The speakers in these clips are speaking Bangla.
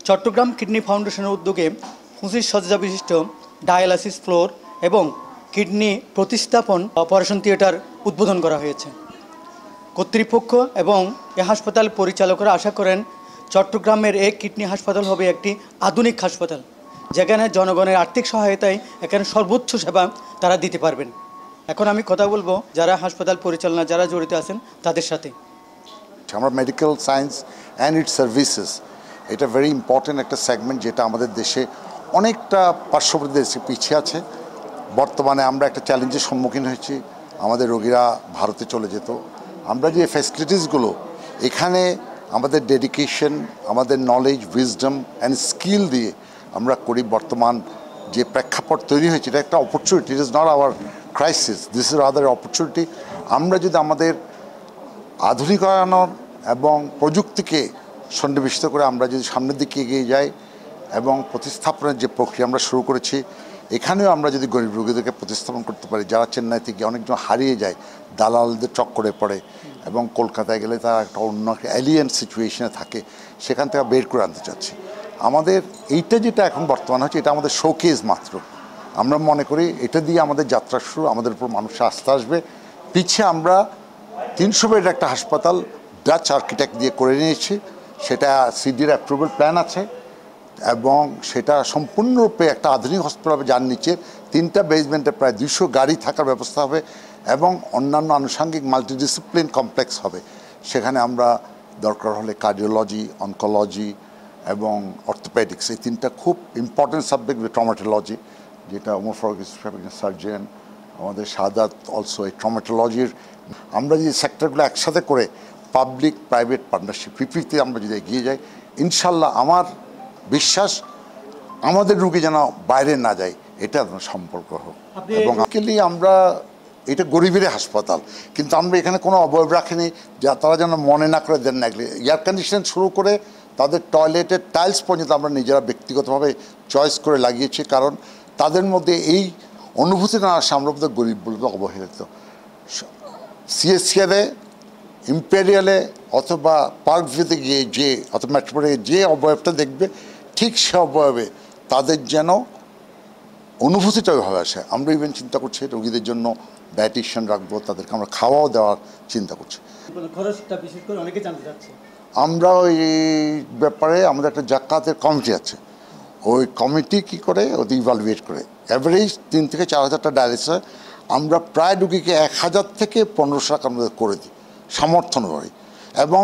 চট্টগ্রাম কিডনি ফাউন্ডেশনের উদ্যোগে 25 শয্যা বিশিষ্ট ডায়ালাইসিস ফ্লোর এবং কিডনি প্রতিস্থাপন অপারেশন থিয়েটার উদ্বোধন করা হয়েছে। কর্তৃপক্ষ এবং এ হাসপাতাল পরিচালকরা আশা করেন চট্টগ্রামের এই কিডনি হাসপাতাল হবে একটি আধুনিক হাসপাতাল, যেখানে জনগণের আর্থিক সহায়তায় এখানে সর্বোচ্চ সেবা তারা দিতে পারবেন। এখন আমি কথা বলবো যারা হাসপাতাল পরিচালনা যারা জড়িত আছেন তাদের সাথে। আমরা medical science and it's services এটা ভেরি ইম্পর্টেন্ট একটা সেগমেন্ট, যেটা আমাদের দেশে অনেকটা পার্শ্ববর্তী দেশে পিছিয়ে আছে। বর্তমানে আমরা একটা চ্যালেঞ্জের সম্মুখীন হয়েছি, আমাদের রোগীরা ভারতে চলে যেত। আমরা যে ফ্যাসিলিটিসগুলো এখানে আমাদের ডেডিকেশন, আমাদের নলেজ, উইজডম অ্যান্ড স্কিল দিয়ে আমরা করি, বর্তমান যে প্রেক্ষাপট তৈরি হয়েছে এটা একটা opportunity. It is not our crisis, this is other opportunity. আমরা যদি আমাদের আধুনিকায়ন এবং প্রযুক্তিকে সন্নিবেশিত করে আমরা যদি সামনের দিকে এগিয়ে যাই এবং প্রতিস্থাপনের যে প্রক্রিয়া আমরা শুরু করেছি, এখানেও আমরা যদি গরিব রোগীদেরকে প্রতিস্থাপন করতে পারি, যারা চেন্নাই থেকে অনেকজন হারিয়ে যায়, দালালদের চক্করে পড়ে এবং কলকাতায় গেলে তারা একটা অন্য একটা এলিয়েন সিচুয়েশনে থাকে, সেখান থেকে বের করে আনতে চাচ্ছি। আমাদের এইটা যেটা এখন বর্তমান হচ্ছে এটা আমাদের শোকেজ মাত্র। আমরা মনে করি এটা দিয়ে আমাদের যাত্রা শুরু, আমাদের উপর মানুষের আস্থা আসবে। পিছিয়ে আমরা 300 বেডের একটা হাসপাতাল ডাচ আর্কিটেক্ট দিয়ে করে নিয়েছি, সেটা সিডির অ্যাপ্রুভাল প্ল্যান আছে এবং সেটা সম্পূর্ণরূপে একটা আধুনিক হসপিটাল হবে, যার নিচে 3টা বেসমেন্টে প্রায় 200 গাড়ি থাকার ব্যবস্থা হবে এবং অন্যান্য আনুষঙ্গিক মাল্টিডিসিপ্লিন কমপ্লেক্স হবে। সেখানে আমরা দরকার হলে কার্ডিওলজি, অনকোলজি এবং অর্থোপেডিক্স, এই 3টা খুব ইম্পর্টেন্ট সাবজেক্ট। ট্রমাটোলজি, যেটা ওমর ফারুক সার্জন, আমাদের শাহাদাত অলসো এই ট্রমাটোলজির। আমরা যে সেক্টরগুলো একসাথে করে পাবলিক প্রাইভেট পার্টনারশিপ পিপিতে আমরা যদি এগিয়ে যাই, ইনশাল্লাহ আমার বিশ্বাস আমাদের রোগী যেন বাইরে না যায়, এটা সম্পর্ক হোক। এবং আজকালি আমরা এটা গরিবের হাসপাতাল, কিন্তু আমরা এখানে কোনো অবয়ব রাখিনি যা তারা যেন মনে না করে দেন না। এয়ার কন্ডিশন শুরু করে তাদের টয়লেটের টাইলস পর্যন্ত আমরা নিজেরা ব্যক্তিগতভাবে চয়েস করে লাগিয়েছি, কারণ তাদের মধ্যে এই অনুভূতি না আসে আমরা বোধহয় গরিব বলতে অবহেলিত। সিএসসিআরে, ইম্পেরিয়ালে অথবা পার্ক ভিউতে গিয়ে যে অথবা মেট্রোপলে যে অবয়বটা দেখবে, ঠিক সে অবয়বে তাদের যেন অনুভূতিটা ওইভাবে আসে। আমরা ইভেন চিন্তা করছি রোগীদের জন্য ডায়েটিশিয়ান রাখবো, তাদেরকে আমরা খাওয়াও দেওয়ার চিন্তা করছি। আমরা ওই ব্যাপারে আমাদের একটা জাকাতের কমিটি আছে, ওই কমিটি কী করে ওদের ইভালুয়েট করে অ্যাভারেজ 3 থেকে 4 হাজারটা ডায়ালিসিস আমরা প্রায় রুগীকে 1000 থেকে 1500 টাকা আমাদের করে দিই সামর্থ্য অনুযায়ী, এবং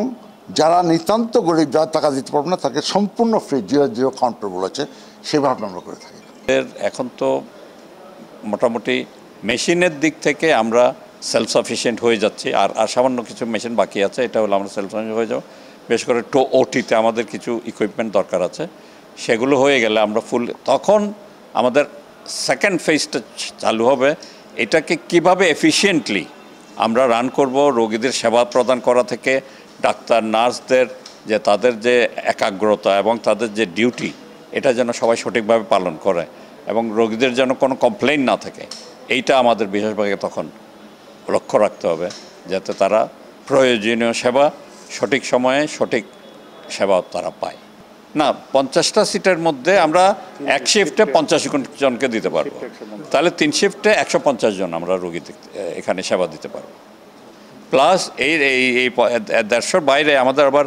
যারা নিতান্ত গরিব, যারা টাকা দিতে পারবে না, তাকে সম্পূর্ণ ফ্রি, 0 কাউন্টার বলেছে, সেভাবে আমরা করে থাকি। এখন তো মোটামুটি মেশিনের দিক থেকে আমরা সেলফ সাফিসিয়েন্ট হয়ে যাচ্ছি, আর সামান্য কিছু মেশিন বাকি আছে, এটা হলো আমরা সেলফ সাফিসিয়েন্ট হয়ে যাব। বেশ করে ওটিতে আমাদের কিছু ইকুইপমেন্ট দরকার আছে, সেগুলো হয়ে গেলে আমরা ফুল, তখন আমাদের সেকেন্ড ফেজটা চালু হবে। এটাকে কিভাবে এফিশিয়েন্টলি আমরা রান করব, রোগীদের সেবা প্রদান করা থেকে ডাক্তার নার্সদের যে তাদের যে একাগ্রতা এবং তাদের যে ডিউটি, এটা যেন সবাই সঠিকভাবে পালন করে এবং রোগীদের যেন কোনো কমপ্লেইন না থাকে, এইটা আমাদের বিশেষভাবে তখন লক্ষ্য রাখতে হবে, যাতে তারা প্রয়োজনীয় সেবা সঠিক সময়ে সঠিক সেবা তারা পায়। না, 50টা সিটের মধ্যে আমরা এক শিফটে 50 জনকে দিতে পারবো, তাহলে 3 শিফটে 150 জন আমরা রোগী এখানে সেবা দিতে পারবো। প্লাস এই 150 বাইরে আমাদের আবার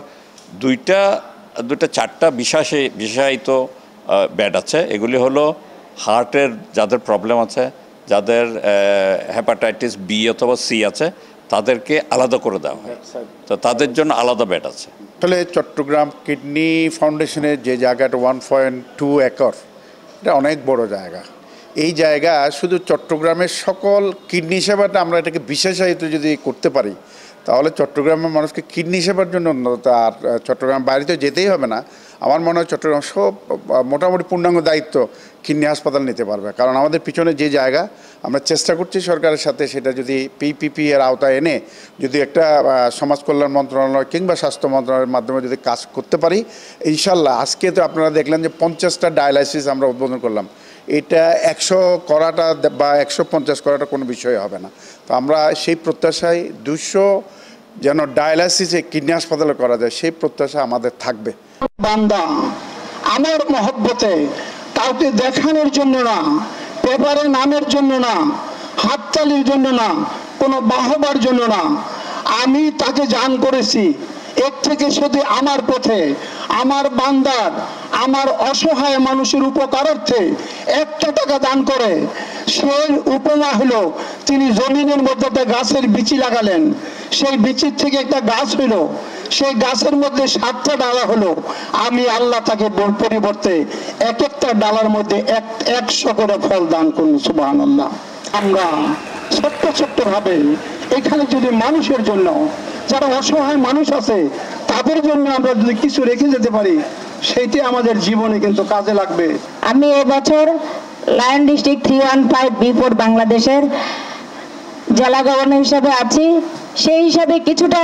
4টা বিশেষায়িত বেড আছে। এগুলি হলো হার্টের যাদের প্রবলেম আছে, যাদের হেপাটাইটিস বি অথবা সি আছে, তাদেরকে আলাদা করে দেওয়া হয়, তো তাদের জন্য আলাদা বেড আছে। আসলে চট্টগ্রাম কিডনি ফাউন্ডেশনের যে জায়গাটা 1.2 একর, এটা অনেক বড় জায়গা। এই জায়গা শুধু চট্টগ্রামের সকল কিডনি সেবাটা আমরা এটাকে বিশেষায়িত যদি করতে পারি, তাহলে চট্টগ্রামের মানুষকে কিডনি সেবার জন্য উন্নত, আর চট্টগ্রাম বাইরে তো যেতেই হবে না। আমার মনে হয় চট্টগ্রাম সব মোটামুটি পূর্ণাঙ্গ দায়িত্ব কিডনি হাসপাতাল নিতে পারবে, কারণ আমাদের পিছনে যে জায়গা আমরা চেষ্টা করছি সরকারের সাথে, সেটা যদি পিপিপি এর আওতায় এনে যদি একটা সমাজ কল্যাণ মন্ত্রণালয় কিংবা স্বাস্থ্য মন্ত্রণালয়ের মাধ্যমে যদি কাজ করতে পারি, ইনশাল্লাহ। আজকে তো আপনারা দেখলেন যে 50টা ডায়ালাইসিস আমরা উদ্বোধন করলাম, এটা 100 করাটা বা 150 করাটা কোনো বিষয় হবে না। তো আমরা সেই প্রত্যাশায় 200 যেন ডায়ালাইসিসে কিডনি হাসপাতালে করা যায়, সেই প্রত্যাশা আমাদের থাকবে। বান্দা আমার মহব্বতে, কাউকে দেখানোর জন্য না, পেপারে নামের জন্য না, হাততালির জন্য না, কোনো বাহবার জন্য না, আমি তাকে দান করেছি। এর থেকে শুধু আমার পথে, আমার বান্দার, আমার অসহায় মানুষের উপকারার্থে 1 টাকা দান করে, সেই উপমা হলো তিনি জমিনের মধ্যে একটা গাছের বিচি লাগালেন, সেই বিচির থেকে একটা গাছ হইল, সেই গাছের মধ্যে 7টা ডালা হলো, আমি আল্লাহ তাকে পরিবর্তে একটা ডালার মধ্যে 100 করে ফল দান করুন। সুবহানাল্লাহ। আমরা ছোট্ট ছোট্ট ভাবে এখানে যদি মানুষের জন্য, যারা অসহায় মানুষ আছে তাদের জন্য আমরা যদি কিছু রেখে যেতে পারি, সেইটি আমাদের জীবনে কিন্তু কাজে লাগবে। আমি এবছর লায়ন ডিস্ট্রিক্ট 315 B4 বাংলাদেশের জেলা গভর্নর হিসাবে আছি। সেই হিসাবে কিছুটা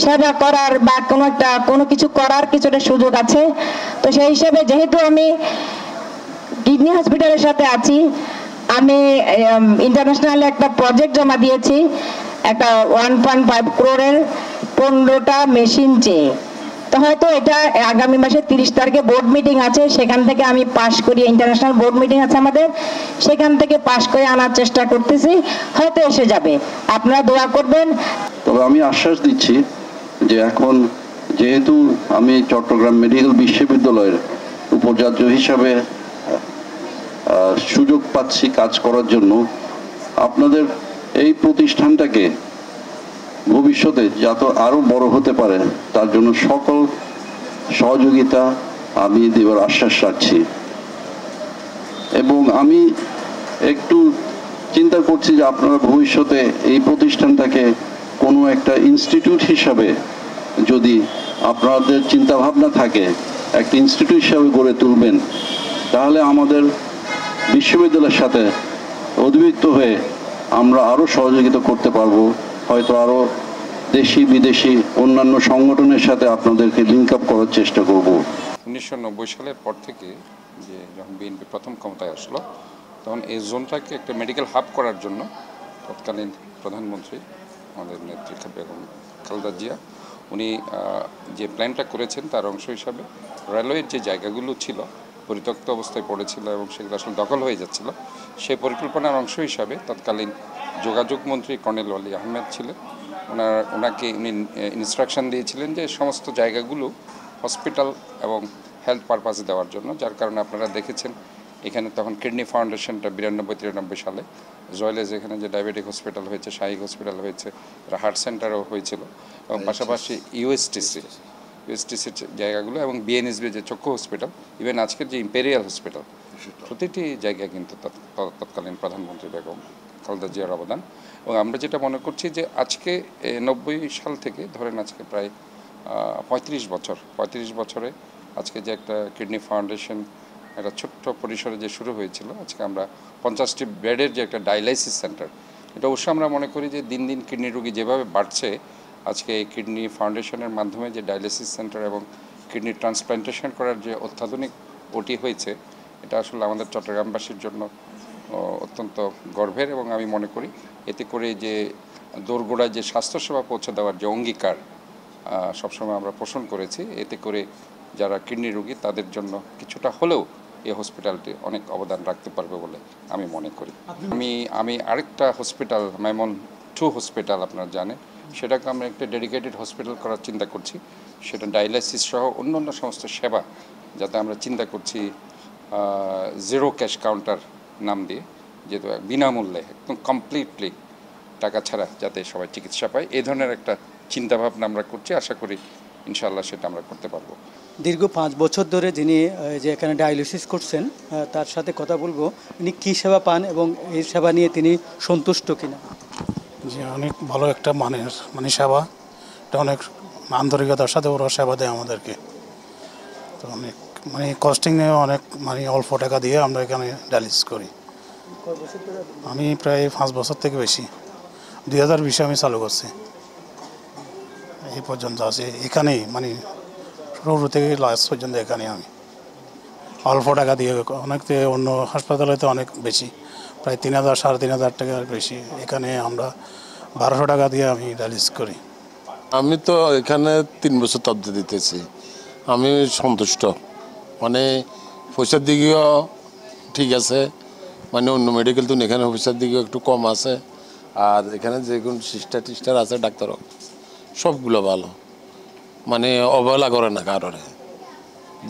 সেবা করার বা কোনো কিছু করার কিছুটা সুযোগ আছে। তো সেই হিসাবে যেহেতু আমি কিডনি হসপিটালের সাথে আছি, আমি ইন্টারন্যাশনাল একটা প্রজেক্ট জমা দিয়েছি, একটা 1.5 crore-এর 15টা মেশিন চেয়ে। তো হয়তো এটা আগামী মাসের 30 তারিখে বোর্ড মিটিং আছে, সেখান থেকে আমি পাশ করি, ইন্টারন্যাশনাল বোর্ড মিটিং আছে আমাদের, সেখান থেকে পাশ করে আনার চেষ্টা করতেছি, হয়তো এসে যাবে। আপনারা দোয়া করবেন। তবে আমি আশ্বাস দিচ্ছি যে এখন যেহেতু আমি চট্টগ্রাম মেডিকেল বিশ্ববিদ্যালয়ের উপাচার্য হিসাবে সুযোগ পাচ্ছি কাজ করার জন্য, আপনাদের এই প্রতিষ্ঠানটাকে ভবিষ্যতে যাতে আরো বড় হতে পারে তার জন্য সকল সহযোগিতা আমি দেবার আশ্বাস রাখছি। এবং আমি একটু চিন্তা করছি যে আপনারা ভবিষ্যতে এই প্রতিষ্ঠানটাকে কোনো একটা ইনস্টিটিউট হিসাবে, যদি আপনাদের চিন্তা ভাবনা থাকে একটা ইনস্টিটিউট হিসাবে গড়ে তুলবেন, তাহলে আমাদের বিশ্ববিদ্যালয়ের সাথে অধিভুক্ত হয়ে আমরা আরো সহযোগিতা করতে পারবো। হয়তো আরো দেশি বিদেশি অন্যান্য সংগঠনের সাথে আপনাদেরকে লিঙ্ক আপ করার চেষ্টা করব। 1990 সালের পর থেকে যে যখন বিএনপি প্রথম ক্ষমতায় আসলো, তখন এই জোনটাকে একটা মেডিকেল হাব করার জন্য তৎকালীন প্রধানমন্ত্রী আমাদের নেত্রী বেগম খালেদা জিয়া, উনি যে প্ল্যানটা করেছেন তার অংশ হিসাবে রেলওয়ের যে জায়গাগুলো ছিল পরিত্যক্ত অবস্থায় পড়েছিল এবং সেগুলো আসলে দখল হয়ে যাচ্ছিল, সেই পরিকল্পনার অংশ হিসাবে তৎকালীন যোগাযোগ মন্ত্রী কর্নেল ওয়ালি আহমেদ ছিলেন, ওনাকে উনি ইনস্ট্রাকশন দিয়েছিলেন যে সমস্ত জায়গাগুলো হসপিটাল এবং হেলথ পারপাসে দেওয়ার জন্য। যার কারণে আপনারা দেখেছেন এখানে তখন কিডনি ফাউন্ডেশনটা 92-93 সালে জয়েলে যেখানে যে ডায়াবেটিক হসপিটাল হয়েছে, শাহী হসপিটাল হয়েছে, হার্ট সেন্টারও হয়েছিল, এবং পাশাপাশি ইউএসটিসির জায়গাগুলো এবং বিএনএসবি যে চক্ষু হসপিটাল, ইভেন আজকের যে ইম্পেরিয়াল হসপিটাল, প্রতিটি জায়গায় কিন্তু তৎকালীন প্রধানমন্ত্রী বেগম খালেদা জিয়ার অবদান। এবং আমরা যেটা মনে করছি যে আজকে 90 সাল থেকে ধরেন আজকে প্রায় 35 বছরে আজকে যে একটা কিডনি ফাউন্ডেশন একটা ছোট্ট পরিসরে যে শুরু হয়েছিল, আজকে আমরা 50টি বেডের যে একটা ডায়ালাইসিস সেন্টার, এটা অবশ্যই আমরা মনে করি যে দিন দিন কিডনি রোগী যেভাবে বাড়ছে, আজকে এই কিডনি ফাউন্ডেশনের মাধ্যমে যে ডায়ালাইসিস সেন্টার এবং কিডনি ট্রান্সপ্লান্টেশন করার যে অত্যাধুনিক ওটি হয়েছে, এটা আসলে আমাদের চট্টগ্রামবাসীর জন্য অত্যন্ত গর্বের। এবং আমি মনে করি এতে করে যে দোরগোড়ায় যে স্বাস্থ্যসেবা পৌঁছে দেওয়ার যে অঙ্গীকার সবসময় আমরা পোষণ করেছি, এতে করে যারা কিডনি রোগী তাদের জন্য কিছুটা হলেও এই হসপিটালটি অনেক অবদান রাখতে পারবে বলে আমি মনে করি। আমি আরেকটা হসপিটাল, মাইমন 2 হসপিটাল আপনারা জানেন, সেটাকে আমরা একটা ডেডিকেটেড হসপিটাল করার চিন্তা করছি। সেটা ডায়ালাইসিস সহ অন্যান্য সমস্ত সেবা যাতে আমরা চিন্তা করছি জিরো ক্যাশ কাউন্টার নাম দিয়ে, যেহেতু বিনামূল্যে একদম কমপ্লিটলি টাকা ছাড়া যাতে সবাই চিকিৎসা পায়, এই ধরনের একটা চিন্তাভাবনা আমরা করছি। আশা করি ইনশাআল্লাহ সেটা আমরা করতে পারবো। দীর্ঘ 5 বছর ধরে যিনি যে এখানে ডায়ালিসিস করছেন, তার সাথে কথা বলবো, উনি কী সেবা পান এবং এই সেবা নিয়ে তিনি সন্তুষ্ট কিনা। যে অনেক ভালো একটা মানে সেবা, এটা অনেক আন্তরিকতার সাথে ওরা সেবা দেয় আমাদেরকে। তো অনেক মানে কস্টিং নিয়ে অনেক মানে অল্প টাকা দিয়ে আমরা এখানে ডায়ালিসিস করি। আমি প্রায় 5 বছর থেকে বেশি, 2020 আমি চালু করছি, এই পর্যন্ত আছি এখানেই, মানে শুরু থেকে লাস্ট পর্যন্ত এখানে আমি অল্প টাকা দিয়ে। অনেক অন্য হাসপাতালে তো অনেক বেশি, প্রায় 3000 3,500 টাকার বেশি, এখানে আমরা 1200 টাকা দিয়ে আমি ডায়ালিসিস করি। আমি তো এখানে 3 বছর তবদি দিতেছি, আমি সন্তুষ্ট মানে পয়সার দিকেও ঠিক আছে, মানে অন্য মেডিকেল তো এখানে পয়সার দিকেও একটু কম আছে। আর এখানে যে কোন সিস্টার আছে ডাক্তারও সবগুলো ভালো, মানে অবহেলা করে না কারোরে,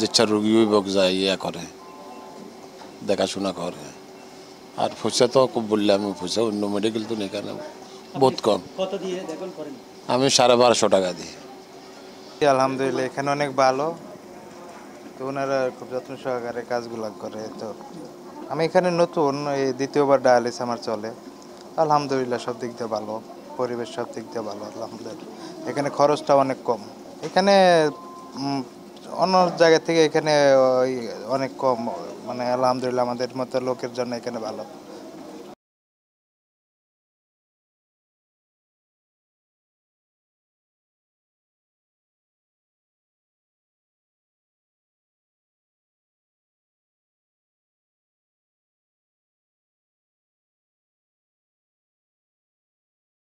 যেচ্ছা রুগী বিভাগ যায় ইয়া করে, দেখাশোনা করে। আর পয়সা তো বললে আমি পয়সা অন্য মেডিকেল তো এখানে বহুত কম। কত দিয়ে দেখুন করেন? আমি 1250 টাকা দিই। আলহামদুলিল্লাহ এখানে অনেক ভালো, তো ওনারা খুব যত্ন সহকারে কাজগুলো করে। তো আমি এখানে নতুন, এই দ্বিতীয়বার ডায়ালিসিস আমার চলে। আলহামদুলিল্লাহ সব দিক দিয়ে ভালো, পরিবেশ সব দিক দিয়ে ভালো আলহামদুলিল্লাহ। এখানে খরচটা অনেক কম, এখানে অন্য জায়গা থেকে এখানে অনেক কম, মানে আলহামদুলিল্লাহ আমাদের মতো লোকের জন্য এখানে ভালো।